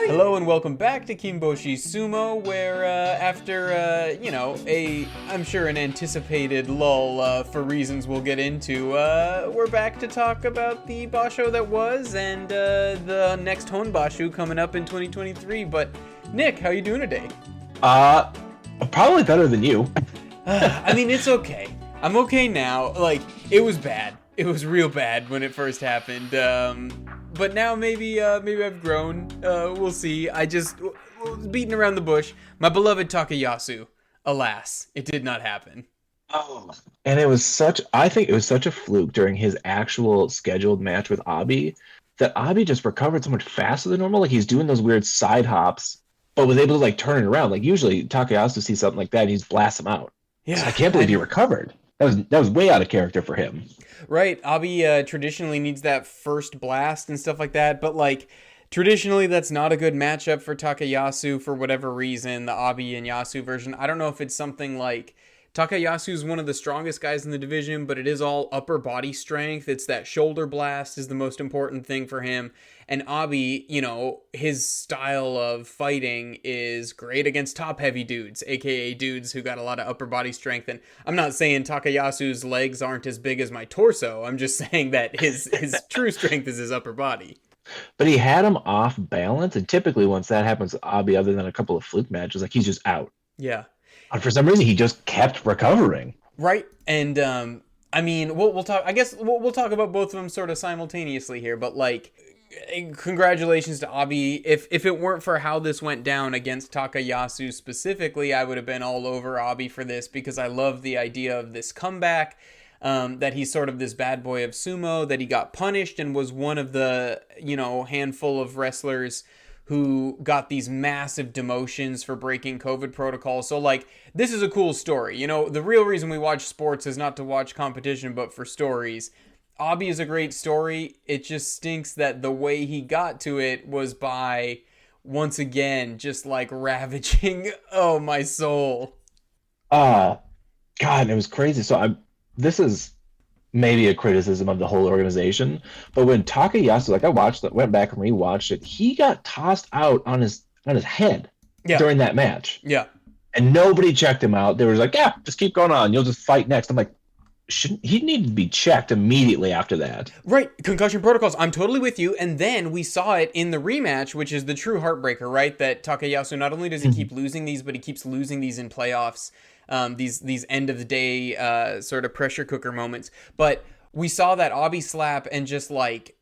Hello and welcome back to Kimboshi Sumo, where after, I'm sure an anticipated lull for reasons we'll get into, we're back to talk about the Basho that was and the next Honbasho coming up in 2023. But Nick, how you doing today? Probably better than you. I mean, it's okay. I'm okay now. Like, it was bad. It was real bad when it first happened. But now maybe I've grown. We'll see. I just was beating around the bush. My beloved Takayasu. Alas, it did not happen. Oh, and I think it was such a fluke during his actual scheduled match with Abi that Abi just recovered so much faster than normal. Like he's doing those weird side hops, but was able to like turn it around. Like usually Takayasu sees something like that and he just blasts him out. Yeah, So I can't believe he recovered. That was way out of character for him. right. Abi traditionally needs that first blast and stuff like that, but like traditionally that's not a good matchup for Takayasu for whatever reason. The Abi and Yasu version. I don't know if it's something like Takayasu is one of the strongest guys in the division, but it is all upper body strength. It's that shoulder blast is the most important thing for him. And Abi, his style of fighting is great against top heavy dudes, aka dudes who got a lot of upper body strength. And I'm not saying Takayasu's legs aren't as big as my torso. I'm just saying that his true strength is his upper body. But he had him off balance, and typically once that happens to Abi, other than a couple of fluke matches, like he's just out. Yeah. And for some reason, he just kept recovering. Right. And I mean, we'll talk. I guess we'll talk about both of them sort of simultaneously here. But like, congratulations to Abi. If it weren't for how this went down against Takayasu specifically, I would have been all over Abi for this because I love the idea of this comeback. That he's sort of this bad boy of sumo. That he got punished and was one of the handful of wrestlers who got these massive demotions for breaking COVID protocols. So, like, this is a cool story. The real reason we watch sports is not to watch competition, but for stories. Abi is a great story. It just stinks that the way he got to it was by, once again, just, like, ravaging, oh, my soul. God, it was crazy. This is maybe a criticism of the whole organization, but when Takayasu, like I went back and rewatched it, he got tossed out on his head during that match. Yeah. And nobody checked him out. They were like, yeah, just keep going on. You'll just fight next. I'm like, he needed to be checked immediately after that. Right. Concussion protocols. I'm totally with you. And then we saw it in the rematch, which is the true heartbreaker, right? That Takayasu, not only does he keep losing these, but he keeps losing these in playoffs. These end of the day sort of pressure cooker moments. But we saw that Abi slap and just like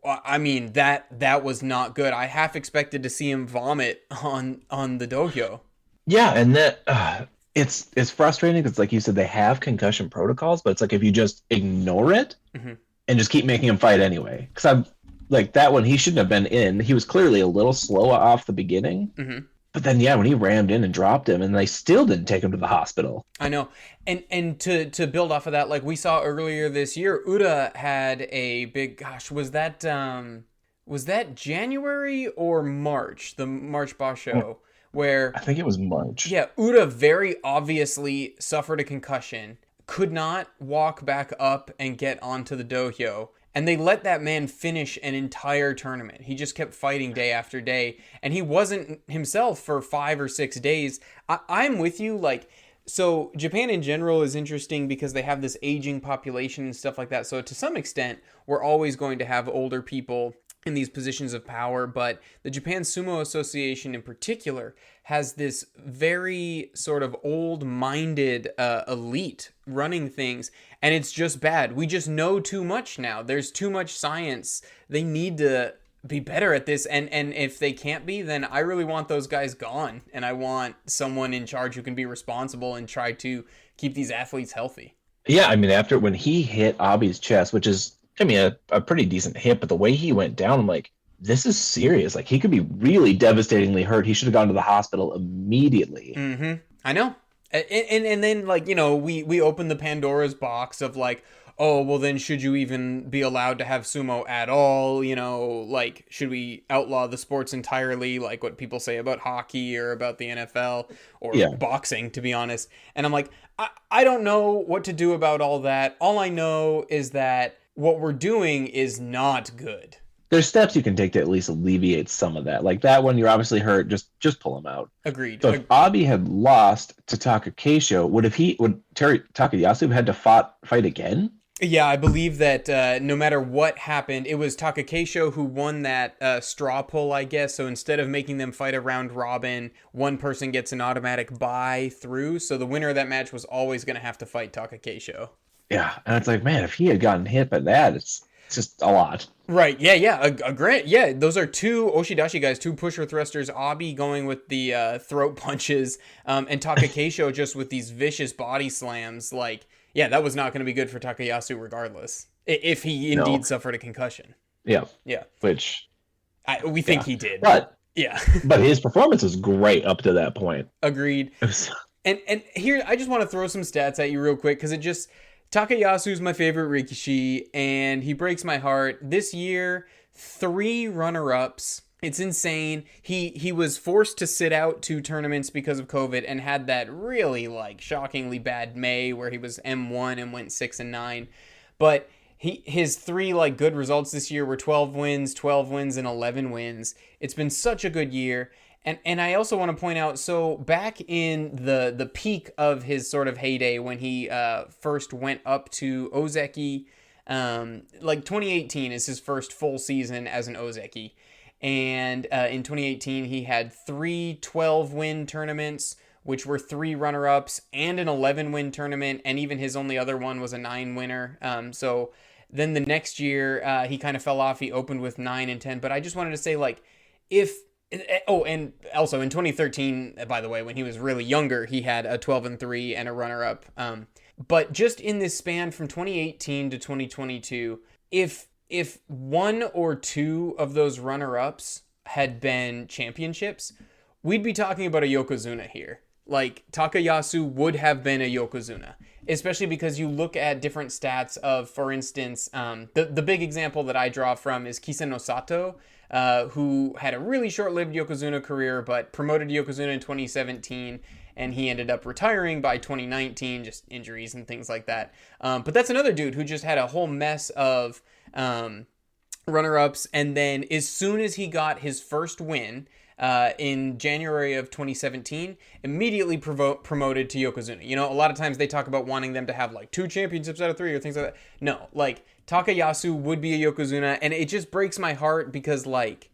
that was not good. I half expected to see him vomit on the dohyo. Yeah, and that it's frustrating because like you said, they have concussion protocols, but it's like if you just ignore it and just keep making him fight anyway. Because I'm like that one, he shouldn't have been in. He was clearly a little slow off the beginning. But then, yeah, when he rammed in and dropped him, and they still didn't take him to the hospital. I know. And to build off of that, like we saw earlier this year, Uda had a big, was that January or March? The March Basho, where... I think it was March. Yeah, Uda very obviously suffered a concussion, could not walk back up and get onto the dohyo. And they let that man finish an entire tournament. He just kept fighting day after day. And he wasn't himself for 5 or 6 days. I'm with you. Like, so Japan in general is interesting because they have this aging population and stuff like that. So to some extent, we're always going to have older people in these positions of power. But the Japan Sumo Association in particular has this very sort of old-minded elite running things, and it's just bad. We just know too much now. There's too much science. They need to be better at this, and if they can't be, then I really want those guys gone, and I want someone in charge who can be responsible and try to keep these athletes healthy. Yeah, I mean, after when he hit Abi's chest, which is, I mean, a pretty decent hit, but the way he went down, I'm like, this is serious. Like, he could be really devastatingly hurt. He should have gone to the hospital immediately. I know. And then, like, we open the Pandora's box of, like, oh, well, then should you even be allowed to have sumo at all? Like, should we outlaw the sports entirely, like what people say about hockey or about the NFL or boxing, to be honest? And I'm like, I don't know what to do about all that. All I know is that what we're doing is not good. there's steps you can take to at least alleviate some of that. Like that one, you're obviously hurt. Just pull him out. Agreed. So if Abi had lost to Takakeisho, would Terry Takayasu have had to fight again? Yeah, I believe that no matter what happened, it was Takakeisho who won that straw poll, I guess. So instead of making them fight a round robin, one person gets an automatic bye through. So the winner of that match was always going to have to fight Takakeisho. Yeah, and it's like, man, if he had gotten hit by that, it's just a lot. Right, yeah, a great, yeah, those are two Oshidashi guys, two pusher thrusters, Abi going with the throat punches, and Takakeisho just with these vicious body slams, like, yeah, that was not going to be good for Takayasu regardless, if he indeed suffered a concussion. Yeah. Yeah. Which... we think he did. But... Yeah. But his performance was great up to that point. Agreed. And here, I just want to throw some stats at you real quick, because it just... Takayasu's my favorite Rikishi, and he breaks my heart. This year, 3 runner-ups. It's insane. He was forced to sit out 2 tournaments because of COVID and had that really, like, shockingly bad May where he was M1 and went 6-9. But his 3, like, good results this year were 12 wins, and 11 wins. It's been such a good year. And I also want to point out, so back in the peak of his sort of heyday when he first went up to Ozeki, like 2018 is his first full season as an Ozeki. And in 2018, he had 3 12-win tournaments, which were 3 runner-ups, and an 11-win tournament, and even his only other one was a 9-winner. So then the next year, he kind of fell off. He opened with 9 and 10. But I just wanted to say, like, Oh, and also in 2013, by the way, when he was really younger, he had a 12-3 and a runner-up. But just in this span from 2018 to 2022, if 1 or 2 of those runner-ups had been championships, we'd be talking about a Yokozuna here. Like, Takayasu would have been a Yokozuna, especially because you look at different stats of, for instance, the big example that I draw from is Kiseno Sato, who had a really short-lived Yokozuna career, but promoted Yokozuna in 2017, and he ended up retiring by 2019, just injuries and things like that. But that's another dude who just had a whole mess of runner-ups, and then as soon as he got his first win in January of 2017, immediately promoted to Yokozuna. You know, a lot of times they talk about wanting them to have like 2 championships out of 3 or things like that. No, like, Takayasu would be a Yokozuna, and it just breaks my heart because, like,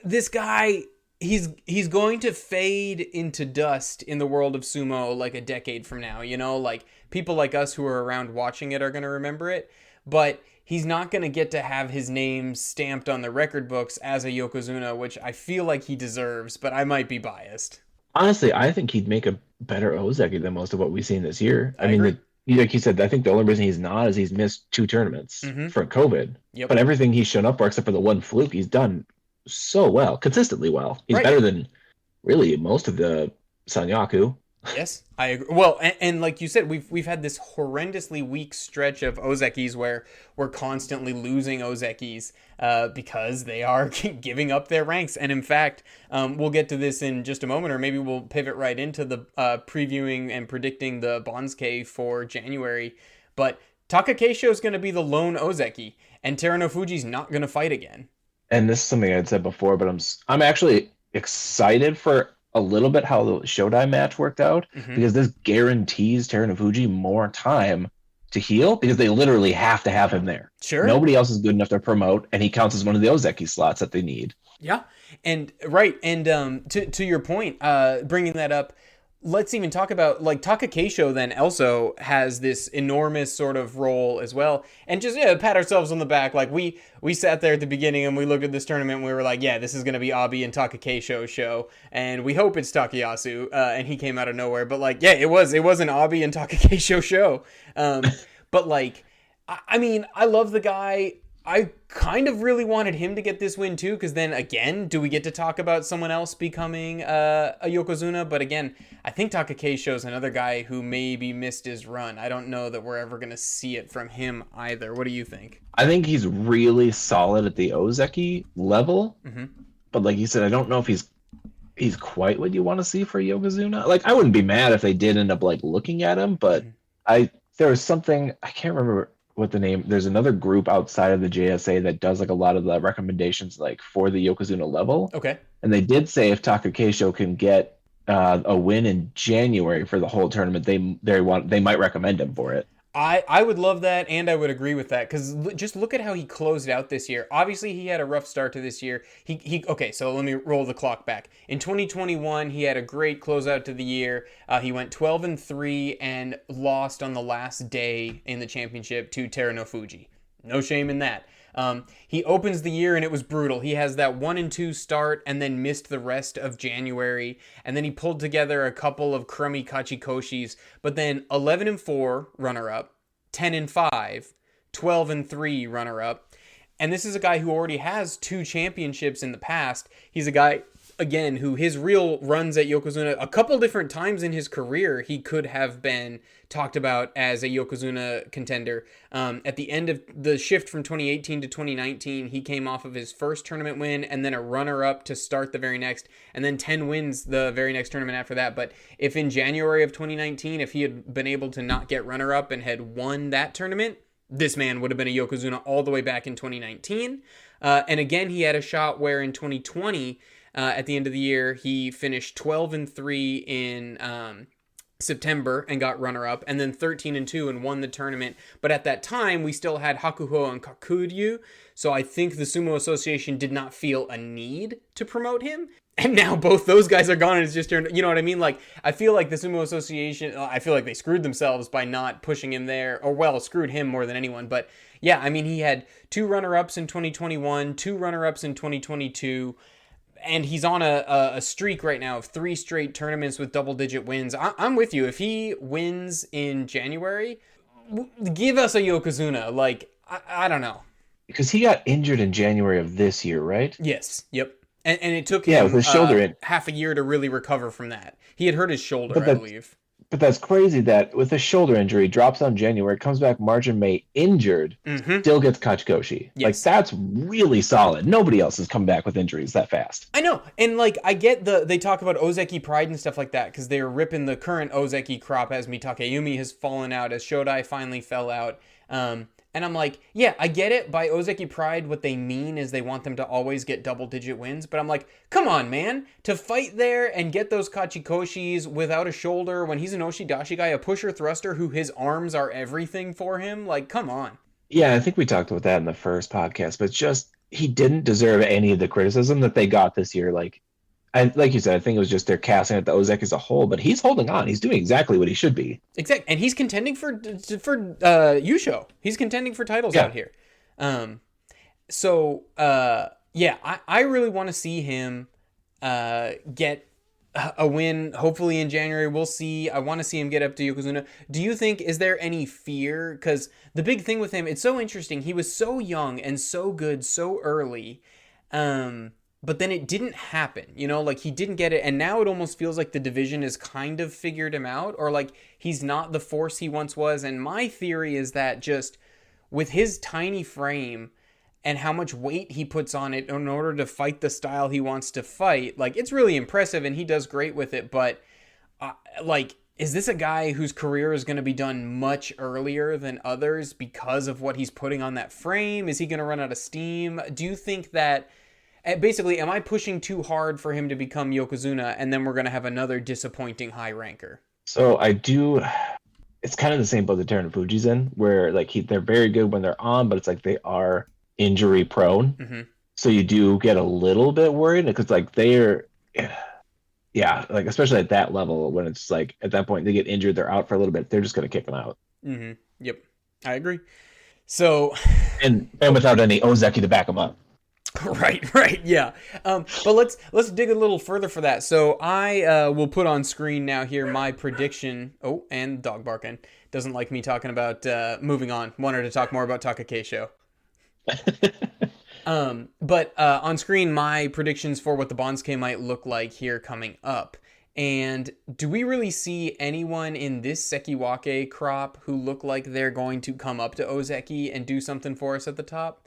this guy, he's going to fade into dust in the world of sumo like a decade from now, you know? Like, people like us who are around watching it are going to remember it, but he's not going to get to have his name stamped on the record books as a Yokozuna, which I feel like he deserves, but I might be biased. Honestly, I think he'd make a better Ozeki than most of what we've seen this year. I mean, agree. Like you said, I think the only reason he's not is he's missed 2 tournaments for COVID. Yep. But everything he's shown up for, except for the one fluke, he's done so well, consistently well. He's better than really most of the Sanyaku. Yes, I agree. Well, and like you said, we've had this horrendously weak stretch of Ozekis where we're constantly losing Ozekis because they are giving up their ranks. And in fact, we'll get to this in just a moment, or maybe we'll pivot right into the previewing and predicting the Banzuke for January. But Takakeisho is going to be the lone Ozeki, and Terunofuji's not going to fight again. And this is something I'd said before, but I'm actually excited for a little bit how the Shodai match worked out, because this guarantees Terunofuji more time to heal, because they literally have to have him there. Sure. Nobody else is good enough to promote, and he counts as one of the Ozeki slots that they need. Yeah. And right. And to your point, bringing that up, let's even talk about, like, Takakeisho then also has this enormous sort of role as well. And just pat ourselves on the back. Like, we sat there at the beginning and we looked at this tournament and we were like, yeah, this is going to be Abi and Takakeisho show. And we hope it's Takayasu. And he came out of nowhere. But, like, yeah, it was an Abi and Takakeisho show. But, like, I mean, I love the guy. I kind of really wanted him to get this win too, because then again, do we get to talk about someone else becoming a Yokozuna? But again, I think Takakeisho is another guy who maybe missed his run. I don't know that we're ever going to see it from him either. What do you think? I think he's really solid at the Ozeki level, but like you said, I don't know if he's quite what you want to see for Yokozuna. Like, I wouldn't be mad if they did end up like looking at him, but there was something, I can't remember what the name. There's another group outside of the JSA that does like a lot of the recommendations like for the Yokozuna level. Okay. And they did say if Takakeisho can get a win in January for the whole tournament, they might recommend him for it. I would love that, and I would agree with that, because just look at how he closed out this year. Obviously, he had a rough start to this year. Okay, so let me roll the clock back. In 2021, he had a great closeout to the year. He went 12-3 and lost on the last day in the championship to Terunofuji. No shame in that. He opens the year and it was brutal. He has that 1-2 start and then missed the rest of January. And then he pulled together a couple of crummy Kachikoshis, but then 11-4 runner-up, 10-5, 12-3 runner-up. And this is a guy who already has 2 championships in the past. He's a guy, again, who his real runs at Yokozuna, a couple different times in his career, he could have been talked about as a Yokozuna contender. At the end of the shift from 2018 to 2019, he came off of his first tournament win and then a runner-up to start the very next, and then 10 wins the very next tournament after that. But if in January of 2019, if he had been able to not get runner-up and had won that tournament, this man would have been a Yokozuna all the way back in 2019. And again, he had a shot where in 2020, at the end of the year, he finished 12-3 in September and got runner-up, and then 13-2 and won the tournament. But at that time, we still had Hakuho and Kakuryu, so I think the Sumo Association did not feel a need to promote him. And now both those guys are gone, and it's just turned, you know what I mean? Like, I feel like the Sumo Association, I feel like they screwed themselves by not pushing him there, or well, screwed him more than anyone. But yeah, I mean, he had 2 runner-ups in 2021, 2 runner-ups in 2022, and he's on a streak right now of 3 straight tournaments with double-digit wins. I'm with you. If he wins in January, give us a Yokozuna. Like, I don't know. Because he got injured in January of this year, right? Yes. Yep. And it took him with his shoulder half a year to really recover from that. He had hurt his shoulder, I believe. But that's crazy that with a shoulder injury, drops on January, comes back March and May injured, still gets Kachikoshi. Yes. Like, that's really solid. Nobody else has come back with injuries that fast. I know. And, like, I get they talk about Ozeki pride and stuff like that, because they're ripping the current Ozeki crop as Mitakeyumi has fallen out, as Shodai finally fell out. And I'm like, yeah, I get it. By Ozeki pride, what they mean is they want them to always get double-digit wins. But I'm like, come on, man. To fight there and get those Kachikoshis without a shoulder when he's an Oshidashi guy, a pusher thruster who his arms are everything for him, like, come on. Yeah, I think we talked about that in the first podcast. But just, he didn't deserve any of the criticism that they got this year. Like you said, I think it was just they're casting at the Ozeki as a whole, but he's holding on. He's doing exactly what he should be. Exactly, and he's contending for Yusho. He's contending for titles out here. I really want to see him get a win, hopefully in January. We'll see. I want to see him get up to Yokozuna. Do you think, is there any fear? Because the big thing with him, it's so interesting. He was so young and so good so early. But then it didn't happen, you know, like he didn't get it. And now it almost feels like the division has kind of figured him out, or like he's not the force he once was. And my theory is that just with his tiny frame and how much weight he puts on it in order to fight the style he wants to fight, like it's really impressive and he does great with it. But is this a guy whose career is going to be done much earlier than others because of what he's putting on that frame? Is he going to run out of steam? Do you think that... Basically, am I pushing too hard for him to become Yokozuna, and then we're going to have another disappointing high ranker? So I do. It's kind of the same boat that Terunofuji's in, where like they're very good when they're on, but it's like they are injury prone. Mm-hmm. So you do get a little bit worried because like they're, like especially at that level when it's like at that point they get injured, they're out for a little bit. They're just going to kick them out. Mm-hmm. Yep, I agree. So and without any Ozeki to back them up. Right, yeah. But let's dig a little further for that. So I will put on screen now here my prediction. Oh, and dog barking. Doesn't like me talking about moving on. Wanted to talk more about Takakeisho. But on screen, my predictions for what the Banzuke might look like here coming up. And do we really see anyone in this Sekiwake crop who look like they're going to come up to Ozeki and do something for us at the top?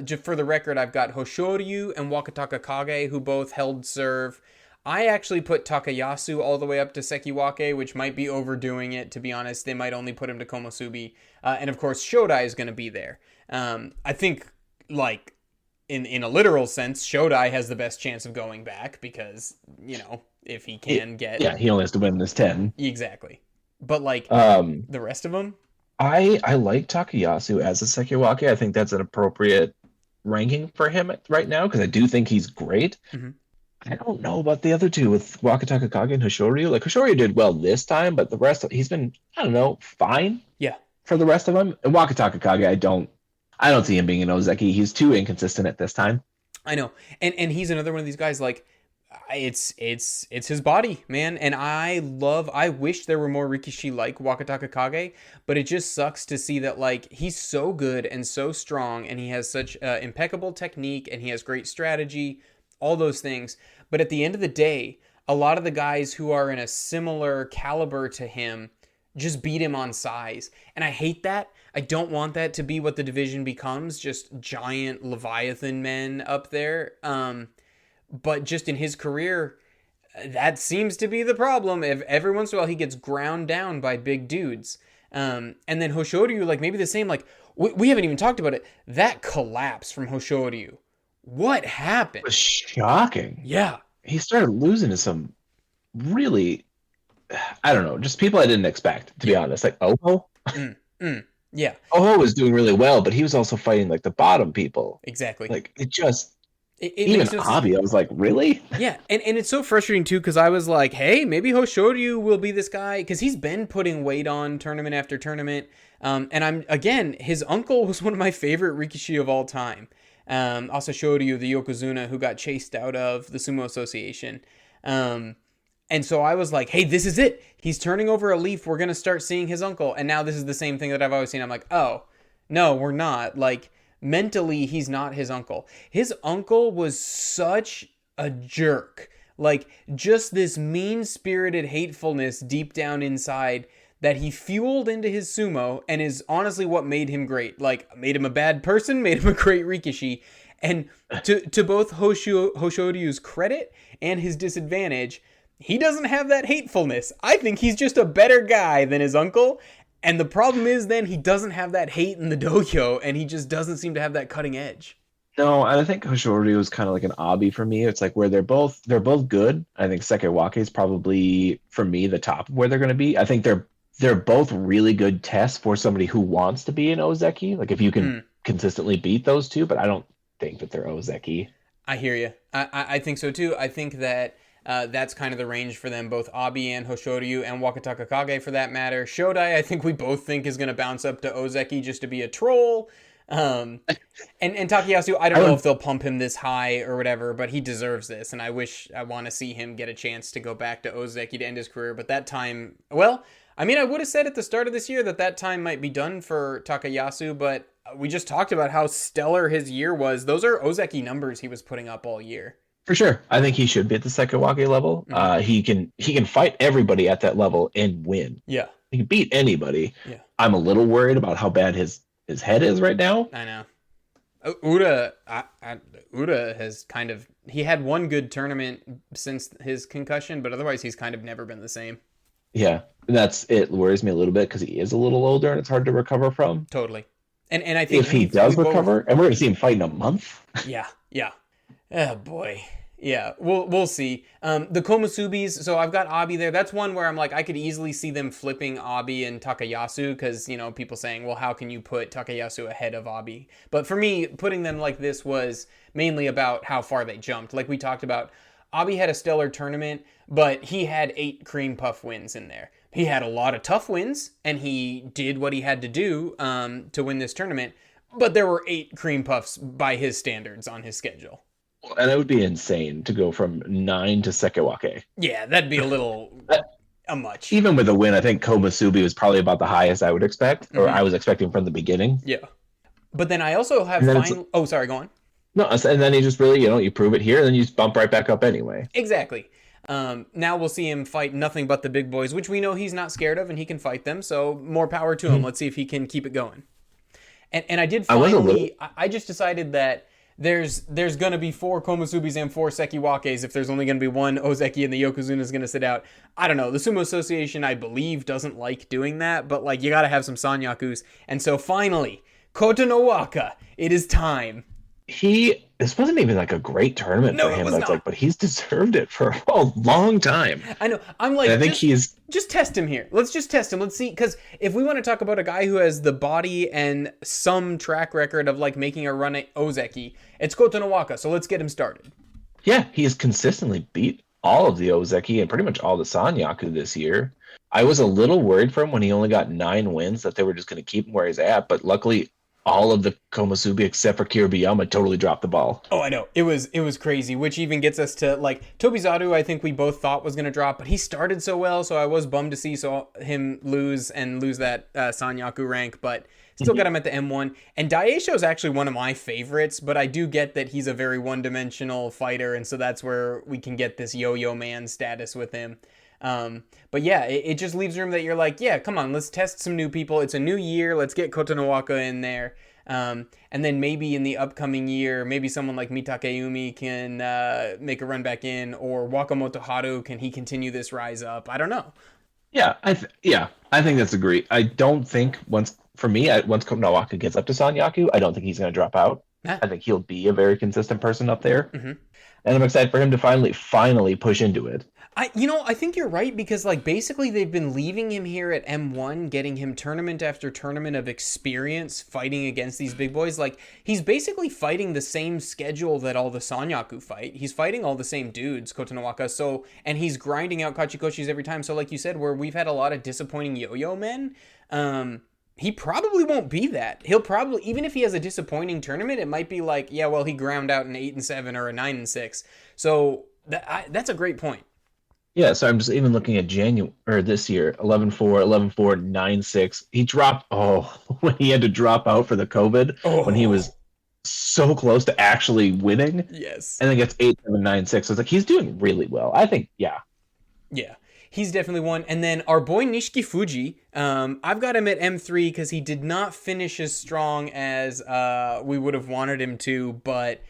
Just for the record, I've got Hoshoryu and Wakataka Kage, who both held serve. I actually put Takayasu all the way up to Sekiwake, which might be overdoing it, to be honest. They might only put him to Komusubi. And of course, Shodai is going to be there. I think, like, in a literal sense, Shodai has the best chance of going back because, if he can get... Yeah, he only has to win this 10. Exactly. But, like, the rest of them... I like Takayasu as a Sekiwake. I think that's an appropriate ranking for him right now because I do think he's great. Mm-hmm. I don't know about the other two with Wakataka Kage and Hoshoryu. Like, Hoshoryu did well this time, but the rest, he's been, I don't know, fine. Yeah. For the rest of them. And Wakataka Kage, I don't see him being an Ozeki. He's too inconsistent at this time. I know. And he's another one of these guys, like, it's his body, man. And I wish there were more Rikishi like Wakataka Kage, but it just sucks to see that, like, he's so good and so strong, and he has such impeccable technique, and he has great strategy, all those things. But at the end of the day, a lot of the guys who are in a similar caliber to him just beat him on size. And I hate that. I don't want that to be what the division becomes, just giant Leviathan men up there. But just in his career, that seems to be the problem. If every once in a while he gets ground down by big dudes. And then Hoshoryu, like, maybe the same. Like, we haven't even talked about it. That collapse from Hoshoryu. What happened? It was shocking. Yeah. He started losing to some really, I don't know, just people I didn't expect, to be honest. Like Oho. Yeah. Oho was doing really well, but he was also fighting, like, the bottom people. Exactly. Like, it just... Even Abi, I was like, really? Yeah, and it's so frustrating, too, because I was like, hey, maybe Hoshoryu will be this guy, because he's been putting weight on tournament after tournament, and his uncle was one of my favorite Rikishi of all time. Also Shoryu, the Yokozuna, who got chased out of the Sumo Association. And so I was like, hey, this is it. He's turning over a leaf. We're going to start seeing his uncle. And now this is the same thing that I've always seen. I'm like, oh, no, we're not. Like, mentally, he's not his uncle. His uncle was such a jerk. Like, just this mean-spirited hatefulness deep down inside that he fueled into his sumo and is honestly what made him great. Like, made him a bad person, made him a great Rikishi. And to both Hoshoryu's credit and his disadvantage, he doesn't have that hatefulness. I think he's just a better guy than his uncle. And the problem is then he doesn't have that hate in the dojo, and he just doesn't seem to have that cutting edge. No, I think Hoshoryu is kind of like an Abi for me. It's like where they're both good. I think Sekiwake is probably, for me, the top of where they're going to be. I think they're both really good tests for somebody who wants to be an Ozeki. Like, if you can consistently beat those two, but I don't think that they're Ozeki. I hear you. I think so too. I think that that's kind of the range for them, both Abi and Hoshoryu, and Wakataka Kage for that matter. Shodai, I think we both think is going to bounce up to Ozeki just to be a troll. And Takayasu, I don't know if they'll pump him this high or whatever, but he deserves this, and I want to see him get a chance to go back to Ozeki to end his career. But that time, well, I mean, I would have said at the start of this year that time might be done for Takayasu, but we just talked about how stellar his year was. Those are Ozeki numbers he was putting up all year. For sure. I think he should be at the Sekiwake level. He can fight everybody at that level and win. Yeah. He can beat anybody. Yeah. I'm a little worried about how bad his head is right now. I know. Uda has kind of... He had one good tournament since his concussion, but otherwise he's kind of never been the same. Yeah. It worries me a little bit because he is a little older and it's hard to recover from. Totally. And I think... If he does recover, and we're going to see him fight in a month. Yeah. Oh, boy. Yeah, we'll see. The Komusubis, so I've got Abi there. That's one where I'm like, I could easily see them flipping Abi and Takayasu because, people saying, well, how can you put Takayasu ahead of Abi? But for me, putting them like this was mainly about how far they jumped. Like we talked about, Abi had a stellar tournament, but he had 8 cream puff wins in there. He had a lot of tough wins, and he did what he had to do to win this tournament, but there were 8 cream puffs by his standards on his schedule. And it would be insane to go from 9 to Sekiwake. Yeah, that'd be a little much. Even with a win, I think Komusubi was probably about the highest I would expect, or I was expecting from the beginning. Yeah. But then I also have oh, sorry, go on. No, and then you just really, you prove it here, and then you just bump right back up anyway. Exactly. Now we'll see him fight nothing but the big boys, which we know he's not scared of, and he can fight them, so more power to him. Let's see if he can keep it going. And I did finally... I just decided that there's gonna be 4 Komusubis and 4 Sekiwakes if there's only gonna be one Ozeki and the Yokozuna is gonna sit out. I don't know. The Sumo Association, I believe, doesn't like doing that, but like you gotta have some Sanyakus. And so finally, Kota no Waka, it is time. This wasn't even like a great tournament No, for it him. was But not. it's like, but he's deserved it for a long time. I know. I'm like, And I think just test him here. Let's just test him. Let's see, because if we want to talk about a guy who has the body and some track record of like making a run at Ozeki, it's Kota no Waka. So let's get him started. Yeah, he has consistently beat all of the Ozeki and pretty much all the Sanyaku this year. I was a little worried for him when he only got 9 wins that they were just going to keep him where he's at, but luckily all of the Komusubi except for Kiribiyama totally dropped the ball. Oh, I know. It was crazy, which even gets us to like Tobizaru, I think we both thought was going to drop, but he started so well, so I was bummed to see him lose that Sanyaku rank, but still got him at the M1. And Daisho is actually one of my favorites, but I do get that he's a very one-dimensional fighter, and so that's where we can get this yo-yo man status with him. But yeah, it just leaves room that you're like, yeah, come on, let's test some new people. It's a new year. Let's get Kota no Waka in there. And then maybe in the upcoming year, maybe someone like Mitakeumi can make a run back in, or Wakamoto Haru, can he continue this rise up? I don't know. Yeah, I think that's great. I don't think once Kota no Waka gets up to Sanyaku, I don't think he's going to drop out. Nah. I think he'll be a very consistent person up there. Mm-hmm. And I'm excited for him to finally push into it. I think you're right, because like basically they've been leaving him here at M1, getting him tournament after tournament of experience fighting against these big boys. Like he's basically fighting the same schedule that all the Sanyaku fight. He's fighting all the same dudes, Kota no Waka. So, and he's grinding out Kachikoshis every time. So like you said, where we've had a lot of disappointing yo-yo men, he probably won't be that. He'll probably, even if he has a disappointing tournament, it might be like, yeah, well, he ground out an 8-7 or a 9-6. So that's a great point. Yeah, so I'm just even looking at this year, 11-4, 11-4, 9-6. He dropped, when he had to drop out for the COVID, when he was so close to actually winning. Yes. And then gets 8-7, 9-6. So it's like, he's doing really well. I think, yeah. Yeah, he's definitely one. And then our boy Nishiki Fuji, I've got him at M3 because he did not finish as strong as we would have wanted him to, but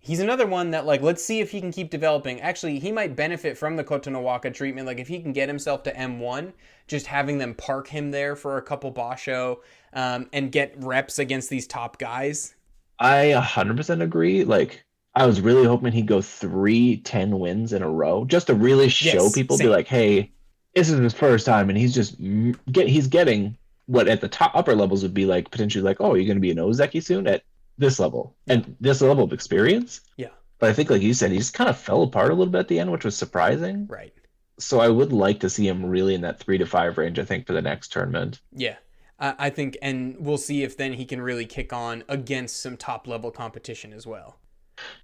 he's another one that, like, let's see if he can keep developing. Actually, he might benefit from the Kota no Waka treatment. Like, if he can get himself to M1, just having them park him there for a couple Basho and get reps against these top guys. I 100% agree. Like, I was really hoping he'd go 3-10 wins in a row just to really show people, be like, hey, this is his first time, and he's just he's getting what at the top upper levels would be like potentially like, oh, you're going to be an Ozeki soon at this level and this level of experience. Yeah. But I think, like you said, he just kind of fell apart a little bit at the end, which was surprising. Right. So I would like to see him really in that 3-5 range, I think, for the next tournament. Yeah. I think, and we'll see if then he can really kick on against some top level competition as well.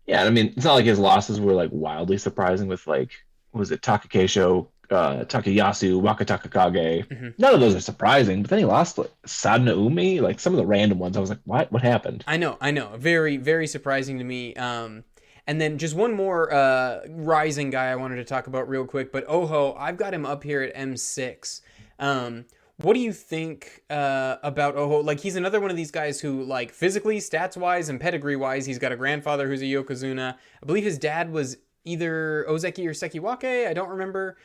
Yeah, I mean, it's not like his losses were like wildly surprising with like, was it Takakeisho, Takayasu, Wakatakakage. Mm-hmm. None of those are surprising, but then he lost like Sadna Umi, like some of the random ones. I was like, what happened? I know. Very, very surprising to me. And then just one more rising guy I wanted to talk about real quick, but Oho, I've got him up here at M6. What do you think about Oho? Like, he's another one of these guys who, like, physically, stats-wise, and pedigree-wise, he's got a grandfather who's a Yokozuna. I believe his dad was either Ozeki or Sekiwake. I don't remember.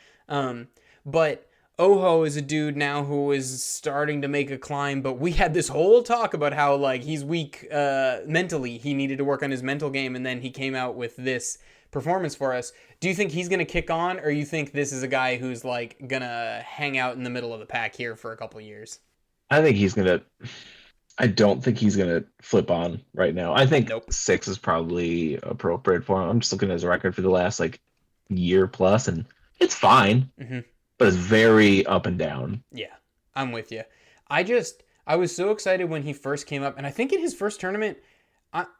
But Oho is a dude now who is starting to make a climb, but we had this whole talk about how, like, he's weak mentally. He needed to work on his mental game, and then he came out with this performance for us. Do you think he's going to kick on, or you think this is a guy who's, like, going to hang out in the middle of the pack here for a couple of years? I don't think he's going to flip on right now. I think 6 is probably appropriate for him. I'm just looking at his record for the last, like, year plus, and it's fine, but it's very up and down. Yeah, I'm with you. I was so excited when he first came up, and I think in his first tournament,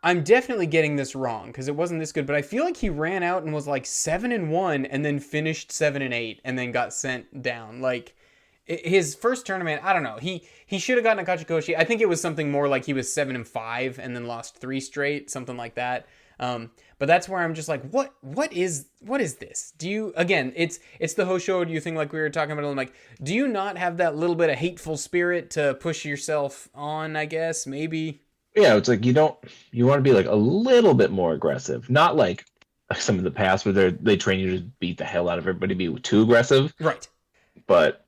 I'm definitely getting this wrong because it wasn't this good, but I feel like he ran out and was like 7-1 and then finished 7-8 and then got sent down. Like, his first tournament, I don't know. He should have gotten a Kachikoshi. I think it was something more like he was 7-5 and then lost 3 straight, something like that. But that's where I'm just like, what is this? Do you, again, it's the Hosho thing like we were talking about. I'm like, do you not have that little bit of hateful spirit to push yourself on, I guess, maybe? Yeah, it's like you want to be like a little bit more aggressive, not like some of the past where they train you to beat the hell out of everybody, be too aggressive, Right. but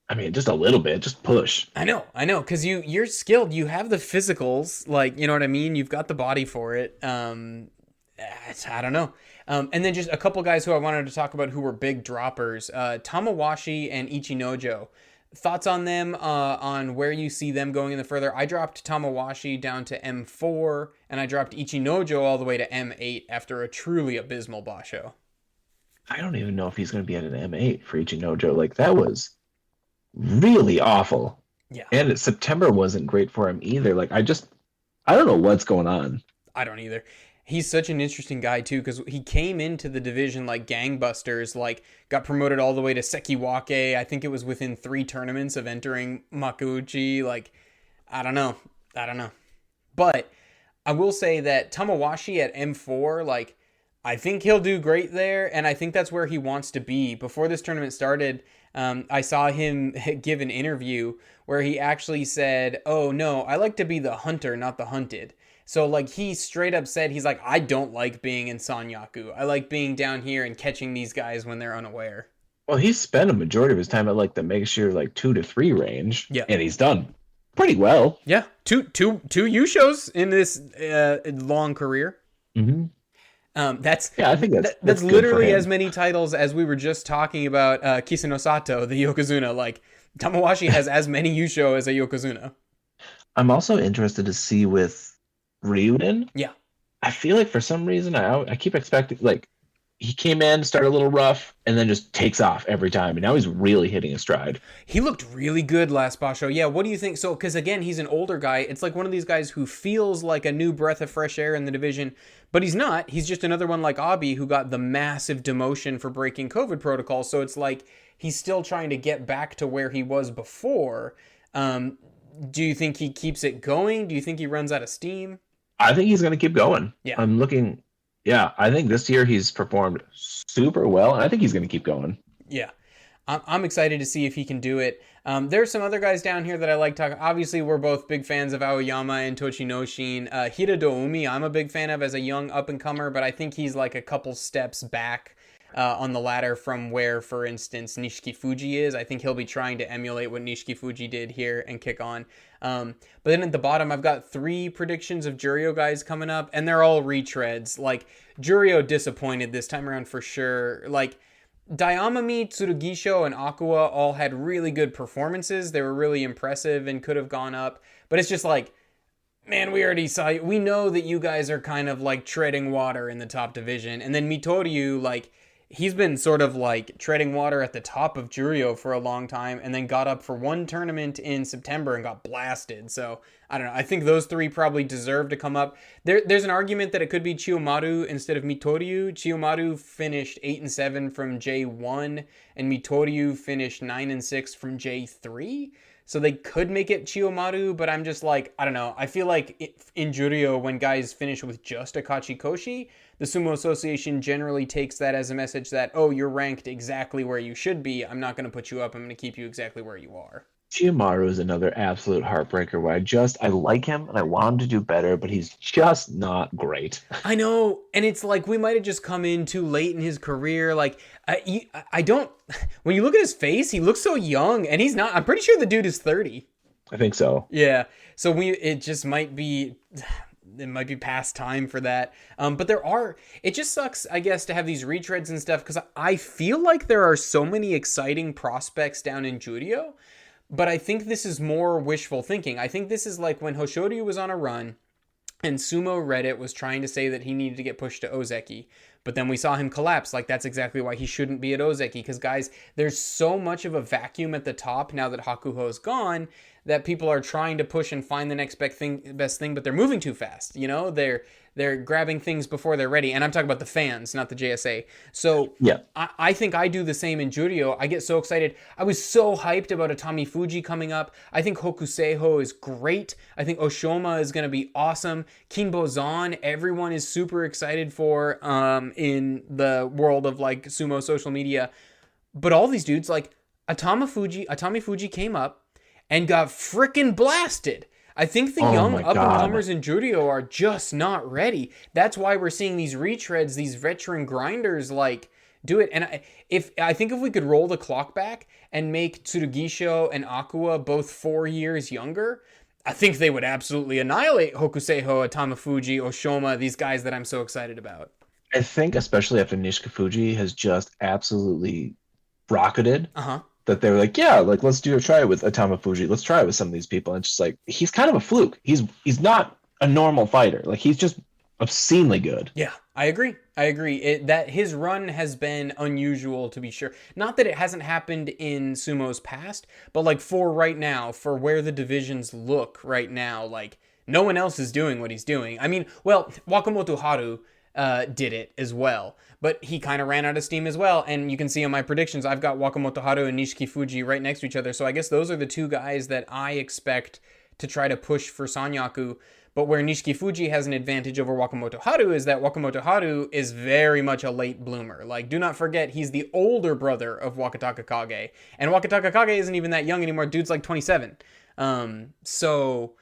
I mean, just a little bit, just push. I know, because you're skilled. You have the physicals, like, you know what I mean. You've got the body for it. I don't know. And then just a couple guys who I wanted to talk about who were big droppers: Tamawashi and Ichinojo. Thoughts on them? On where you see them going in the further? I dropped Tamawashi down to M4, and I dropped Ichinojo all the way to M8 after a truly abysmal basho. I don't even know if he's going to be at an M8 for Ichinojo. Like that was really awful. Yeah. And September wasn't great for him either. Like I don't know what's going on. I don't either. He's such an interesting guy too, because he came into the division like gangbusters, like got promoted all the way to Sekiwake. I think it was within 3 tournaments of entering Makuuchi. Like, I don't know. But I will say that Tamawashi at M4, like, I think he'll do great there, and I think that's where he wants to be. Before this tournament started, I saw him give an interview where he actually said, "Oh no, I like to be the hunter, not the hunted." So like he straight up said, he's like, "I don't like being in Sanyaku. I like being down here and catching these guys when they're unaware." Well, he's spent a majority of his time at like the make sure like 2 to 3 range. Yeah. And he's done pretty well. Yeah, two Yushos in this long career. Mm-hmm. I think that's literally as many titles as we were just talking about Kisano Sato, the Yokozuna. Like Tamawashi has as many Yusho as a Yokozuna. I'm also interested to see with Ryuden. Yeah. I feel like for some reason I keep expecting like he came in, started a little rough, and then just takes off every time. And now he's really hitting a stride. He looked really good last Basho. Yeah, what do you think? So, because again, he's an older guy. It's like one of these guys who feels like a new breath of fresh air in the division, but he's not. He's just another one like Abi who got the massive demotion for breaking COVID protocol. So it's like he's still trying to get back to where he was before. Do you think he keeps it going? Do you think he runs out of steam? I think he's going to keep going. Yeah. I think this year he's performed super well, and I think he's going to keep going. Yeah. I'm excited to see if he can do it. There's some other guys down here that I like talking. Obviously, we're both big fans of Aoyama and Tochinoshin. Hiradoumi, I'm a big fan of as a young up-and-comer, but I think he's like a couple steps back on the ladder from where, for instance, Nishiki Fuji is. I think he'll be trying to emulate what Nishiki Fuji did here and kick on. But then at the bottom, I've got 3 predictions of Juryo guys coming up, and they're all retreads. Like, Juryo disappointed this time around for sure. Like, Daiamami, Tsurugisho, and Aqua all had really good performances. They were really impressive and could have gone up. But it's just like, man, we already saw you. We know that you guys are kind of like treading water in the top division. And then Mitoryu, like, he's been sort of like treading water at the top of Juryo for a long time and then got up for one tournament in September and got blasted. So, I don't know. I think those 3 probably deserve to come up. There's an argument that it could be Chiyomaru instead of Mitoryu. Chiyomaru finished 8-7 from J1 and Mitoryu finished 9-6 from J3. So they could make it Chiyomaru, but I'm just like, I don't know. I feel like in Juryo, when guys finish with just a Kachikoshi, the Sumo Association generally takes that as a message that, oh, you're ranked exactly where you should be. I'm not going to put you up. I'm going to keep you exactly where you are. Chiyomaru is another absolute heartbreaker where I like him and I want him to do better, but he's just not great. I know. And it's like, we might have just come in too late in his career. Like, I don't, when you look at his face, he looks so young and he's not, I'm pretty sure the dude is 30. I think so. Yeah. So it just might be, it might be past time for that. But it just sucks, I guess, to have these retreads and stuff, because I feel like there are so many exciting prospects down in Juryo. But I think this is more wishful thinking. I think this is like when Hoshoryu was on a run and Sumo Reddit was trying to say that he needed to get pushed to Ozeki. But then we saw him collapse. Like, that's exactly why he shouldn't be at Ozeki. Because, guys, there's so much of a vacuum at the top now that Hakuho's gone that people are trying to push and find the next best thing, but they're moving too fast. You know, they're grabbing things before they're ready. And I'm talking about the fans, not the JSA. So yeah, I think I do the same in Juryo. I get so excited. I was so hyped about Atami Fuji coming up. I think Hokuseiho is great. I think Oshoma is going to be awesome. Kinbo-zan, everyone is super excited for in the world of like sumo social media. But all these dudes, like Atami Fuji came up and got frickin' blasted. I think the Oh young my God. up-and-comers in Judio are just not ready. That's why we're seeing these retreads, these veteran grinders, like, do it. And I think if we could roll the clock back and make Tsurugisho and Aqua both 4 years younger, I think they would absolutely annihilate Hokuseiho, Atamafuji, Oshoma, these guys that I'm so excited about. I think especially after Nishikafuji has just absolutely rocketed, Uh-huh. that they were like, yeah, like let's do a try with Atamafuji. Let's try it with some of these people. And it's just like he's kind of a fluke. He's not a normal fighter. Like he's just obscenely good. Yeah, I agree. That his run has been unusual, to be sure. Not that it hasn't happened in Sumo's past, but like for right now, for where the divisions look right now, like no one else is doing what he's doing. I mean, well, Wakamoto Haru did it as well, but he kind of ran out of steam as well. And you can see on my predictions, I've got Wakamoto Haru and Nishiki Fuji right next to each other. So I guess those are the two guys that I expect to try to push for Sanyaku. But where Nishiki Fuji has an advantage over Wakamoto Haru is that Wakamoto Haru is very much a late bloomer. Like, do not forget, he's the older brother of Wakataka Kage. And Wakataka Kage isn't even that young anymore. Dude's like 27. So,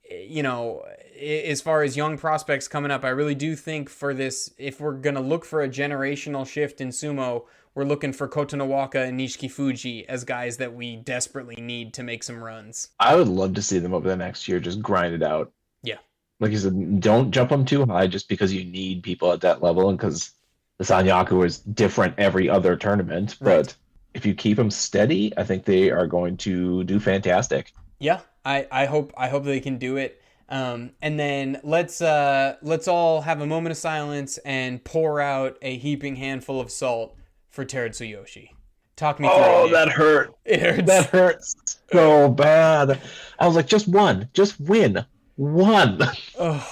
you know, as far as young prospects coming up, I really do think for this, if we're going to look for a generational shift in sumo, we're looking for Kotonowaka and Nishiki Fuji as guys that we desperately need to make some runs. I would love to see them over the next year just grind it out. Yeah. Like you said, don't jump them too high just because you need people at that level and because the Sanyaku is different every other tournament. Right. But if you keep them steady, I think they are going to do fantastic. Yeah, I hope they can do it. And then let's all have a moment of silence and pour out a heaping handful of salt for Teratsuyoshi. Talk me through it. Oh, that hurt. It hurts. That hurts so bad. I was like, just one. Just win. One. Oh,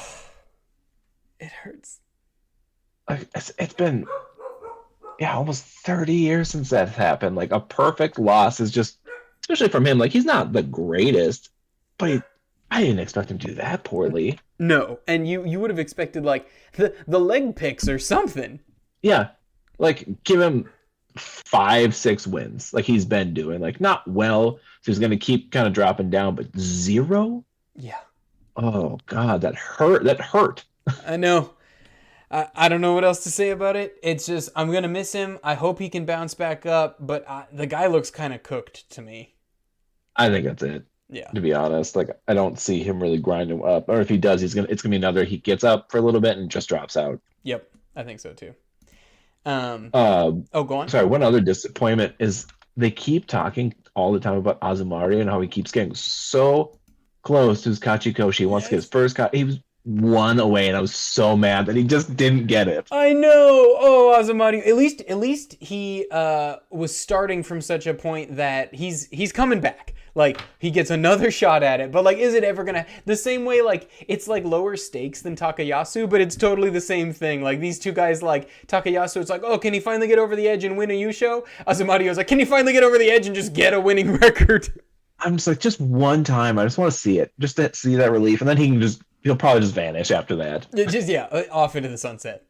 it hurts. It's been, almost 30 years since that happened. Like, a perfect loss is just, especially from him, like, he's not the greatest, but I didn't expect him to do that poorly. No, and you would have expected, like, the leg picks or something. Yeah. Like, give him 5-6 wins like he's been doing. Like, not well, so he's going to keep kind of dropping down, but 0? Yeah. Oh, God, that hurt. That hurt. I know. I don't know what else to say about it. It's just, I'm going to miss him. I hope he can bounce back up, but the guy looks kind of cooked to me. I think that's it. Yeah. To be honest, like, I don't see him really grinding up. Or if he does, it's going to be another, he gets up for a little bit and just drops out. Yep, I think so too. Go on. Sorry, one other disappointment is they keep talking all the time about Azumari and how he keeps getting so close to his Kachikoshi. He wants to get his first He was 1 away, and I was so mad that he just didn't get it. I know. Oh, Azumari. At least he was starting from such a point that he's coming back. Like, he gets another shot at it. But, like, is it ever gonna... The same way, like, it's, like, lower stakes than Takayasu, but it's totally the same thing. Like, these two guys, like, Takayasu, it's like, oh, can he finally get over the edge and win a Yusho? Azumari was like, can he finally get over the edge and just get a winning record? I'm just like, just one time. I just want to see it. Just to see that relief. And then he'll probably just vanish after that. Just, yeah, off into the sunset.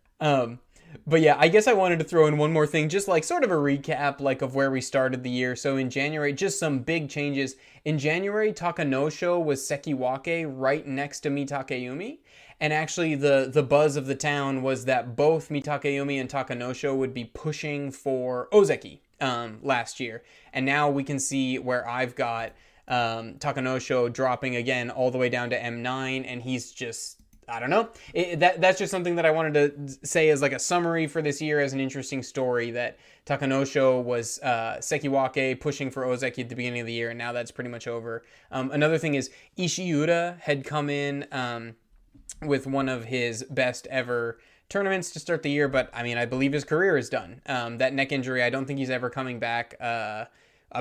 But yeah, I guess I wanted to throw in one more thing, just like sort of a recap, like, of where we started the year. So in January, just some big changes. In January, Takanosho was Sekiwake right next to Mitakeyumi. And actually the buzz of the town was that both Mitakeyumi and Takanosho would be pushing for Ozeki last year. And now we can see where I've got Takanosho dropping again all the way down to M9, and he's just... I don't know. That's just something that I wanted to say as like a summary for this year, as an interesting story, that Takanosho was Sekiwake pushing for Ozeki at the beginning of the year, and now that's pretty much over. Another thing is Ishiura had come in with one of his best ever tournaments to start the year, but I mean, I believe his career is done. That neck injury, I don't think he's ever coming back. I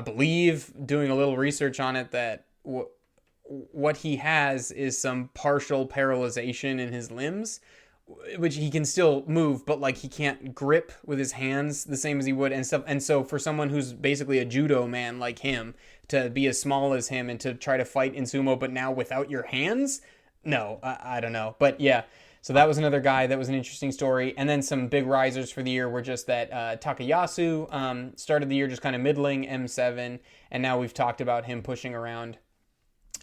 believe, doing a little research on it, that what he has is some partial paralyzation in his limbs, which he can still move, but like he can't grip with his hands the same as he would and stuff. And so for someone who's basically a judo man like him to be as small as him and to try to fight in sumo, but now without your hands, no, I don't know. But yeah, so that was another guy that was an interesting story. And then some big risers for the year were just that Takayasu started the year just kind of middling, M7, and now we've talked about him pushing around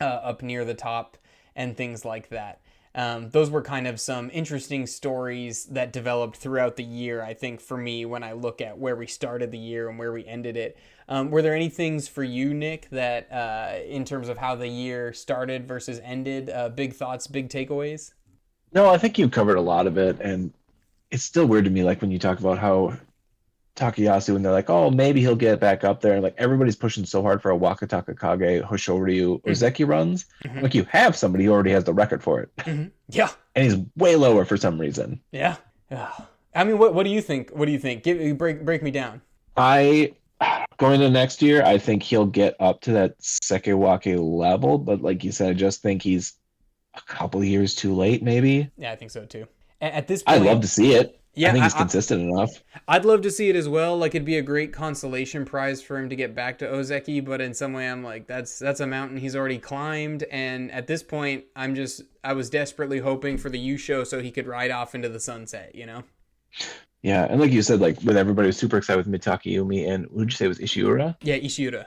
up near the top. and things like that. Those were kind of some interesting stories that developed throughout the year, I think, for me, when I look at where we started the year and where we ended it. Were there any things for you, Nick, that in terms of how the year started versus ended, big thoughts, big takeaways? No, I think you covered a lot of it, and it's still weird to me, like when you talk about how Takayasu, and they're like, oh, maybe he'll get back up there. Like everybody's pushing so hard for a Wakataka Kage Hoshoryu Ozeki runs. Like you have somebody who already has the record for it. Yeah. And he's way lower for some reason. Yeah. I mean, what do you think? What do you think? Break me down. Going into next year, I think he'll get up to that Sekewake level, but like you said, I just think he's a couple of years too late, maybe. Yeah, I think so too. At this point, I'd love to see it. Yeah, I think he's consistent enough. I'd love to see it as well. Like it'd be a great consolation prize for him to get back to Ozeki, but in some way I'm like, that's a mountain he's already climbed, and at this point I was desperately hoping for the Yusho so he could ride off into the sunset, you know? Yeah, and like you said, like with everybody was super excited with Mitake Yumi and what did you say it was Ishiura? Yeah, Ishiura.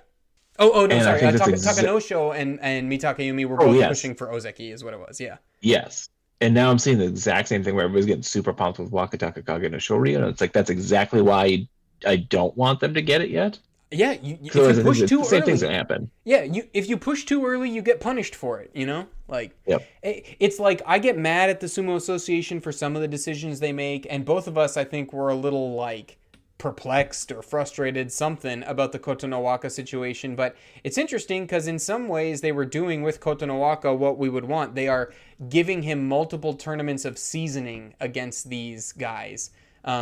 Oh no, and sorry. Takanosho and Mitake Yumi were both pushing for Ozeki is what it was, yeah. Yes. And now I'm seeing the exact same thing where everybody's getting super pumped with Wakataka Kage no Shoryu, and it's like that's exactly why I don't want them to get it yet. Yeah, if you push too early, same thing's gonna happen. Yeah, if you push too early, you get punished for it. You know, like it's like I get mad at the Sumo Association for some of the decisions they make, and both of us, I think, were a little like perplexed or frustrated something about the Kotonowaka situation. But it's interesting because in some ways they were doing with Kotonowaka what we would want. They are giving him multiple tournaments of seasoning against these guys,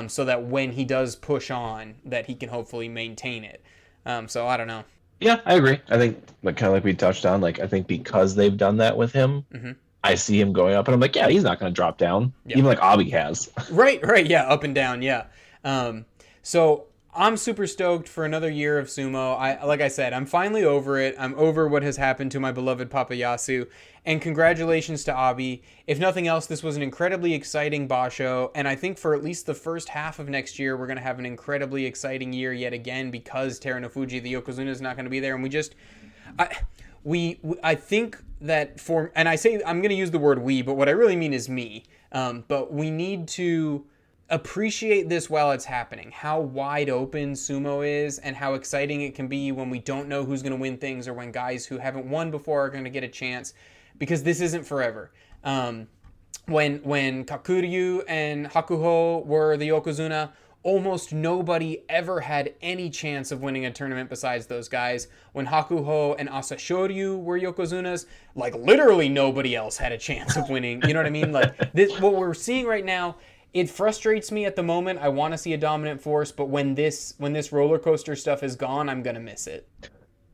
so that when he does push on, that he can hopefully maintain it. So I don't know. Yeah, I agree. I think like kind of like we touched on, like I think because they've done that with him, I see him going up, and I'm like, yeah, he's not going to drop down, even like Abi has. Right, yeah, up and down, yeah. So I'm super stoked for another year of sumo. Like I said, I'm finally over it. I'm over what has happened to my beloved Papayasu. And congratulations to Abi. If nothing else, this was an incredibly exciting Basho. And I think for at least the first half of next year, we're going to have an incredibly exciting year yet again because Terunofuji, the Yokozuna, is not going to be there. And I think that and I say, I'm going to use the word we, but what I really mean is me. But we need to appreciate this while it's happening, how wide open sumo is and how exciting it can be when we don't know who's going to win things or when guys who haven't won before are going to get a chance, because this isn't forever. When Kakuryu and Hakuho were the Yokozuna, almost nobody ever had any chance of winning a tournament besides those guys. When Hakuho and Asashoryu were Yokozunas, like literally nobody else had a chance of winning. You know what I mean? Like this, what we're seeing right now, it frustrates me at the moment. I want to see a dominant force, but when this roller coaster stuff is gone, I'm gonna miss it.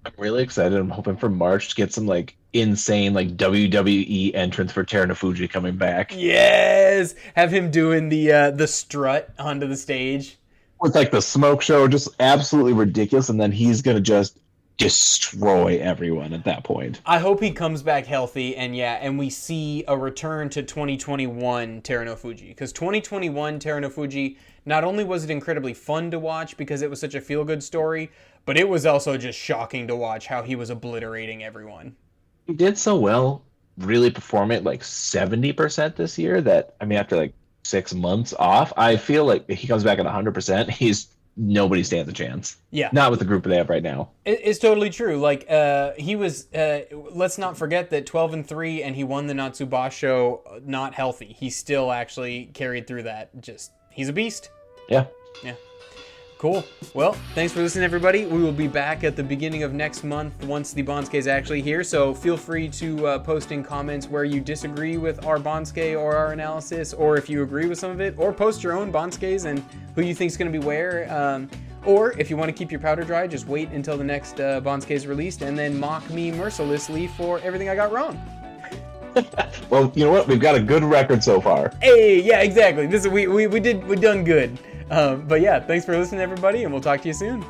I'm really excited. I'm hoping for March to get some like insane like WWE entrance for Terunofuji coming back. Yes, have him doing the strut onto the stage with like the smoke show, just absolutely ridiculous, and then he's gonna just destroy everyone at that point. I hope he comes back healthy, and we see a return to 2021 Terunofuji, because 2021 Terunofuji, not only was it incredibly fun to watch because it was such a feel-good story, but it was also just shocking to watch how he was obliterating everyone. He did so well, really perform at like 70% this year that, I mean, after like 6 months off, I feel like if he comes back at 100%, nobody stands a chance. Yeah. Not with the group they have right now. It's totally true. Like, he was, let's not forget that 12-3 and he won the Hatsubasho not healthy. He still actually carried through that. He's a beast. Yeah. Yeah. Cool. Well, thanks for listening, everybody. We will be back at the beginning of next month once the Banzuke is actually here. So feel free to post in comments where you disagree with our Banzuke or our analysis, or if you agree with some of it, or post your own Banzukes and who you think is going to be where. Or if you want to keep your powder dry, just wait until the next Banzuke is released and then mock me mercilessly for everything I got wrong. Well, you know what? We've got a good record so far. Hey, yeah, exactly. We done good. But yeah, thanks for listening, everybody, and we'll talk to you soon.